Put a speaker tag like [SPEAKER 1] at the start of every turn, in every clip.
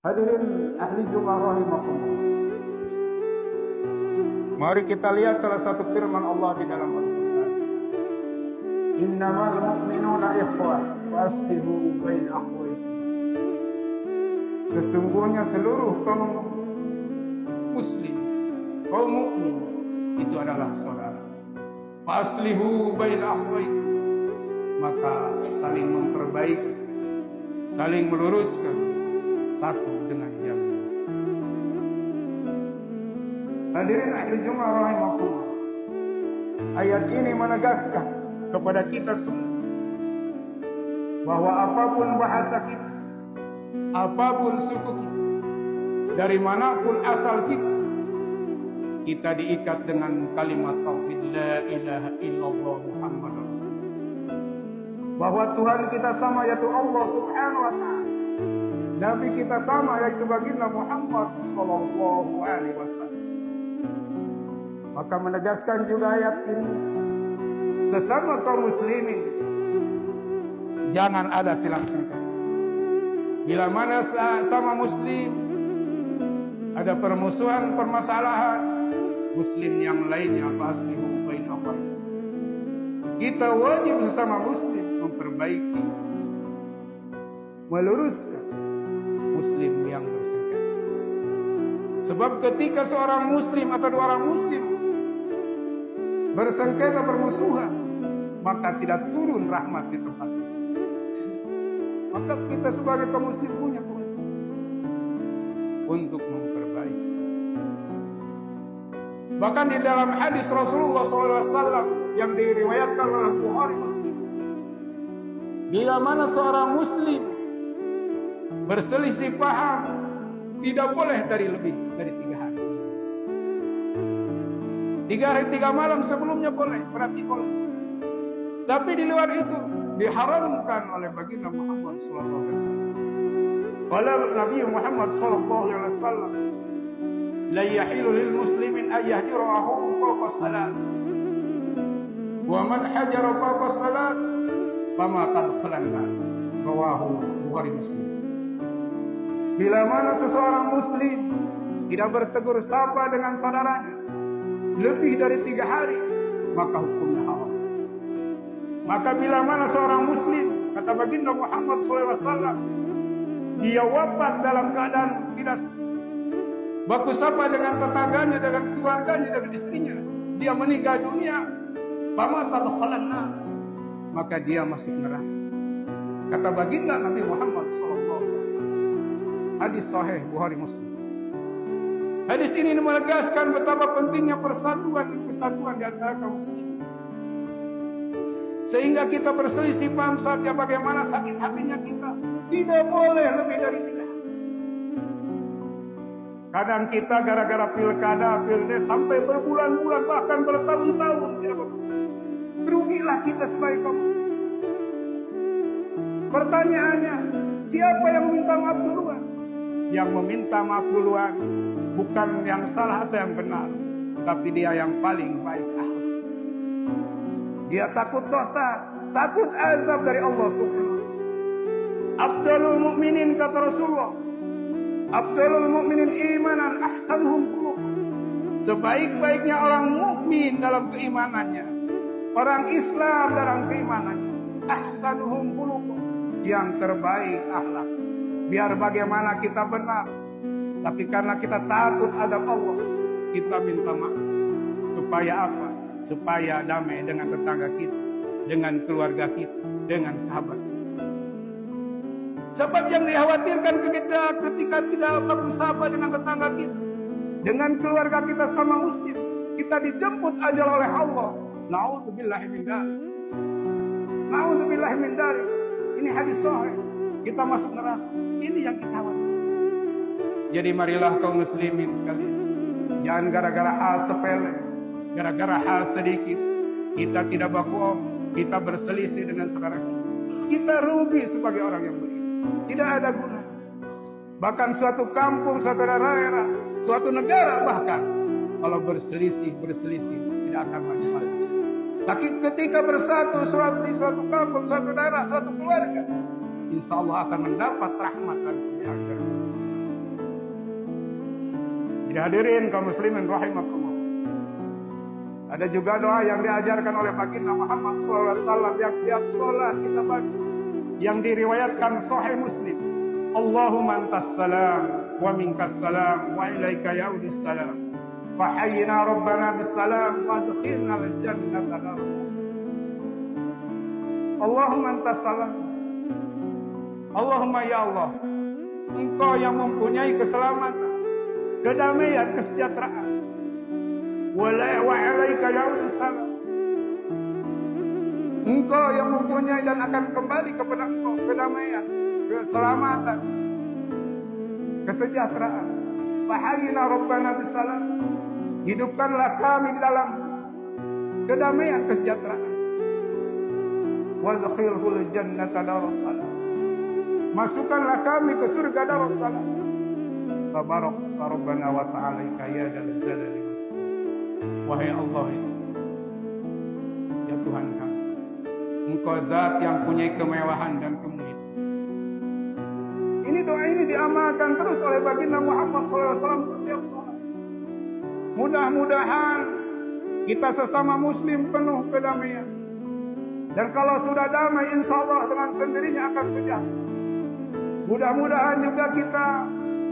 [SPEAKER 1] Hadirin ahli Jummah rahimakumullah. Mari kita lihat salah satu firman Allah di dalam Al-Quran. Innamal mu'minuna ikhwah faslihu baina akhwaykum. Sesungguhnya seluruh kaum muslim, kaum mukmin itu adalah saudara. Faslihu baina akhwaykum. Maka saling memperbaiki, saling meluruskan satu dengan yang lain. Hadirin ahli Jummah rahimakumullah. Ayat ini menegaskan kepada kita semua bahwa apapun bahasa kita, apapun suku kita, dari manapun asal kita, kita diikat dengan kalimat tauhid la ilaha illallah Muhammadur Rasulullah. Bahwa Tuhan kita sama yaitu Allah Subhanahu wa taala. Nabi kita sama yaitu baginda Muhammad sallallahu alaihi wasallam. Maka menegaskan juga ayat ini, sesama kaum muslimin jangan ada silang sengketa. Bila mana sama muslim ada permusuhan, permasalahan, muslim yang lainnya faslihu bainahum. Kita wajib sesama muslim memperbaiki, meluruskan muslim yang bersengketa. Sebab ketika seorang muslim atau dua orang muslim bersengketa permusuhan, maka tidak turun rahmat di tempat itu. Maka kita sebagai kaum muslim punya kewajiban untuk memperbaiki. Bahkan di dalam hadis Rasulullah SAW yang diriwayatkan oleh Bukhari Muslim, bila mana seorang muslim berselisih paham, tidak boleh dari lebih dari 3 hari. 3 hari 3 malam sebelumnya boleh, berarti boleh. Tapi di luar itu diharamkan oleh baginda Muhammad sallallahu alaihi wasallam. Qala Nabi Muhammad sallallahu alaihi wasallam, la yahilu lil muslimin ay yahjura ahahu fawqa salas. Wa man hajara fawqa salas fama qad khalana. Rawahu Bukhari Muslim. Bila mana seseorang muslim tidak bertegur sapa dengan saudaranya lebih dari 3 hari, maka hukumnya haram. Maka bila mana seorang muslim, kata baginda Muhammad SAW, dia wafat dalam keadaan tidak baku sapa dengan tetangganya, dengan keluarganya, dengan istrinya, dia meninggal dunia, maka dia masuk neraka. Kata baginda Nabi Muhammad SAW. Hadis sahih Bukhari Muslim. Hadis ini menegaskan betapa pentingnya persatuan di antara kaum muslimin. Sehingga kita berselisih paham saja bagaimana sakit hatinya kita. Tidak boleh lebih dari 3 hari. Kadang kita gara-gara pilkada, pilpres sampai berbulan-bulan bahkan bertahun-tahun tidak berselisih. Rugilah kita sebagai kaum muslim. Pertanyaannya, siapa yang meminta maaf duluan? Yang meminta maaf duluan bukan yang salah atau yang benar, tapi dia yang paling baik akhlak. Dia takut dosa, takut azab dari Allah Subhanahu. Afdalul mu'minin kata Rasulullah, afdalul mu'minin imanan ahsanuhum khuluqan. Sebaik-baiknya orang mukmin dalam keimanannya, orang Islam dalam keimanannya, ahsanuhum khuluqan, yang terbaik akhlak. Biar bagaimana kita benar, tapi karena kita takut adab Allah, kita minta maaf. Supaya apa? Supaya damai dengan tetangga kita, dengan keluarga kita, dengan sahabat kita. Sebab yang dikhawatirkan kita ketika tidak bersama dengan tetangga kita, dengan keluarga kita sama muslim, kita dijemput ajal oleh Allah. Na'udzubillahi min dzalik. Na'udzubillahi min dzalik. Ini hadis sahih. Kita masuk neraka. Ini yang kita khawatir. Jadi marilah kaum muslimin sekalian, jangan gara-gara hal sepele, gara-gara hal sedikit, kita tidak bohong, kita berselisih dengan saudara kita. Kita rugi sebagai orang yang beriman. Tidak ada guna. Bahkan suatu kampung, suatu daerah, suatu negara bahkan, kalau berselisih tidak akan maju. Tapi ketika bersatu di suatu kampung, suatu daerah, suatu keluarga, insya Allah akan mendapat rahmat dan kebahagiaan. Jadi hadirin kaum muslimin rahimakumullah. Ada juga doa yang diajarkan oleh baginda Muhammad SAW yang tiap sholat kita baca, yang diriwayatkan Sahih Muslim. Allahumma antas salam wa minkas salam wa ilaika yaudus salam. Fahayyina rabbana bis salam wa adkhilna al jannata darussalam. Allahumma antas salam. Allahumma ya Allah, Engkau yang mempunyai keselamatan, kedamaian, kesejahteraan. Wa alaika yaudus salam. Engkau yang mempunyai dan akan kembali kepada Engkau kedamaian, keselamatan, kesejahteraan. Fahayyina rabbana bisalam. Hidupkanlah kami di dalam kedamaian, kesejahteraan. Wadkhilhul jannata darussalam. Masukkanlah kami ke surga darussalam. Tabarak rabbana wa ta'ala ya dzal jalali. Wahai Allah, ya Tuhan kami, Engkau zat yang punya kemewahan dan kemuliaan. Ini doa ini diamalkan terus oleh baginda Muhammad SAW setiap salat. Mudah-mudahan kita sesama muslim penuh kedamaian. Dan kalau sudah damai, insya Allah dengan sendirinya akan sejahtera. Mudah-mudahan juga kita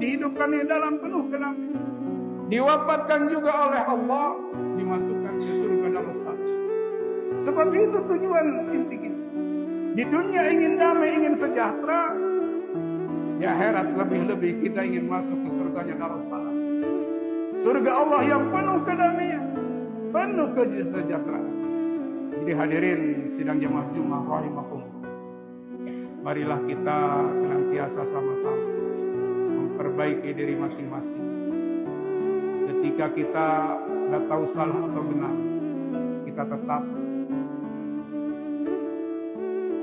[SPEAKER 1] dihidupkan di dalam penuh kedamaian. Diwafatkan juga oleh Allah, dimasukkan ke surga darussalam. Sebab itu tujuan inti kita. Di dunia ingin damai, ingin sejahtera. Di akhirat lebih-lebih kita ingin masuk ke surganya darussalam. Surga Allah yang penuh kedamaian, penuh kesejahteraan. Jadi hadirin sidang jamaah Jumat rahimakumullah. Marilah kita senantiasa sama-sama memperbaiki diri masing-masing. Ketika kita tidak tahu salah atau benar, kita tetap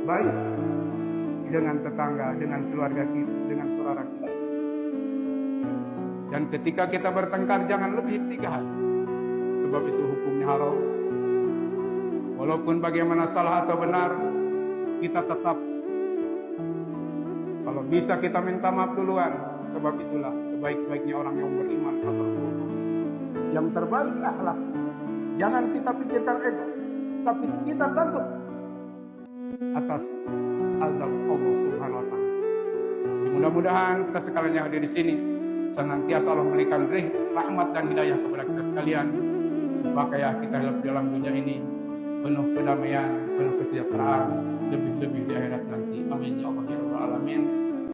[SPEAKER 1] baik dengan tetangga, dengan keluarga kita, dengan saudara kita. Dan ketika kita bertengkar, jangan lebih 3 hari. Sebab itu hukumnya haram. Walaupun bagaimana salah atau benar, kita tetap, kalau bisa kita minta maaf duluan. Sebab itulah sebaik-baiknya orang yang beriman atau surga. Yang terbaik akhlak. Jangan kita pikirkan ego, tapi kita takut atas azab Allah Subhanahu wa taala. Mudah-mudahan kita sekalian yang hadir di sini senantiasa Allah memberikan rahmat dan hidayah kepada kita sekalian, supaya kita hidup dalam dunia ini penuh kedamaian, penuh kesejahteraan, lebih-lebih di akhirat nanti. Amin ya Allah ya rabbal alamin.